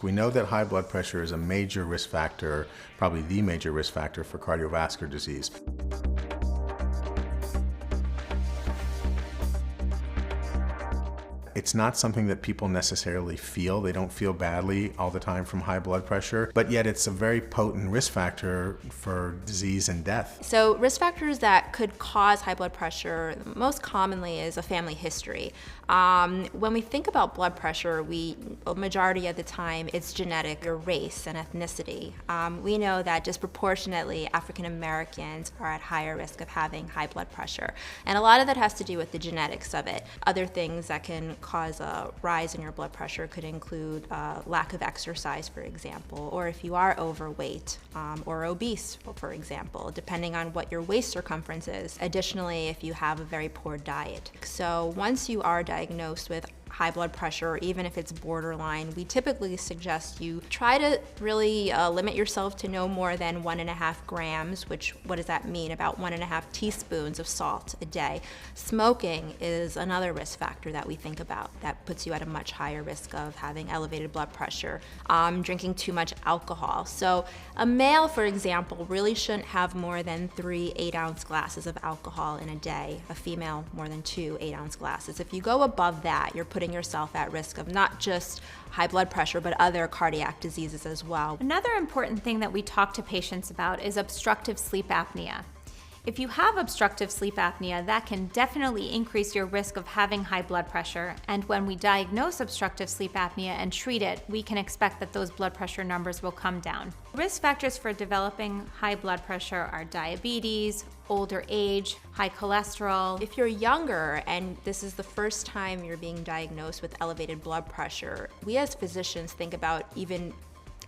We know that high blood pressure is a major risk factor, probably the major risk factor for cardiovascular disease. It's not something that people necessarily feel. They don't feel badly all the time from high blood pressure, but yet it's a very potent risk factor for disease and death. So risk factors that could cause high blood pressure most commonly is a family history. When we think about blood pressure, a majority of the time it's genetic, or race and ethnicity. We know that disproportionately African Americans are at higher risk of having high blood pressure. And a lot of that has to do with the genetics of it. Other things that can cause a rise in your blood pressure could include lack of exercise, for example, or if you are overweight or obese, for example, depending on what your waist circumference is. Additionally, if you have a very poor diet. So once you are diagnosed with high blood pressure, or even if it's borderline, we typically suggest you try to really limit yourself to no more than 1.5 grams, which, what does that mean? About 1.5 teaspoons of salt a day. Smoking is another risk factor that we think about that puts you at a much higher risk of having elevated blood pressure. Drinking too much alcohol. So a male, for example, really shouldn't have more than 3 8-ounce glasses of alcohol in a day. A female, more than 2 8-ounce glasses. If you go above that, you're putting yourself at risk of not just high blood pressure, but other cardiac diseases as well. Another important thing that we talk to patients about is obstructive sleep apnea. If you have obstructive sleep apnea, that can definitely increase your risk of having high blood pressure. And when we diagnose obstructive sleep apnea and treat it, we can expect that those blood pressure numbers will come down. Risk factors for developing high blood pressure are diabetes, older age, high cholesterol. If you're younger and this is the first time you're being diagnosed with elevated blood pressure, we as physicians think about even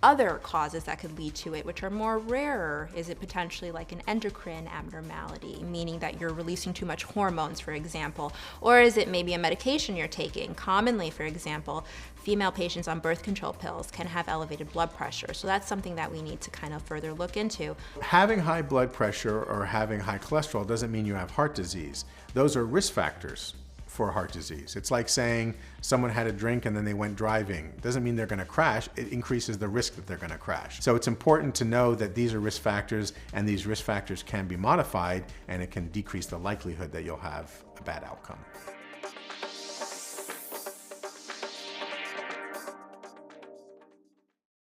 other causes that could lead to it, which are more rarer. Is it potentially like an endocrine abnormality, meaning that you're releasing too much hormones, for example? Or is it maybe a medication you're taking? Commonly, for example, female patients on birth control pills can have elevated blood pressure. So that's something that we need to kind of further look into. Having high blood pressure or having high cholesterol doesn't mean you have heart disease. Those are risk factors for heart disease. It's like saying someone had a drink and then they went driving. Doesn't mean they're going to crash. It increases the risk that they're going to crash. So it's important to know that these are risk factors, and these risk factors can be modified, and it can decrease the likelihood that you'll have a bad outcome.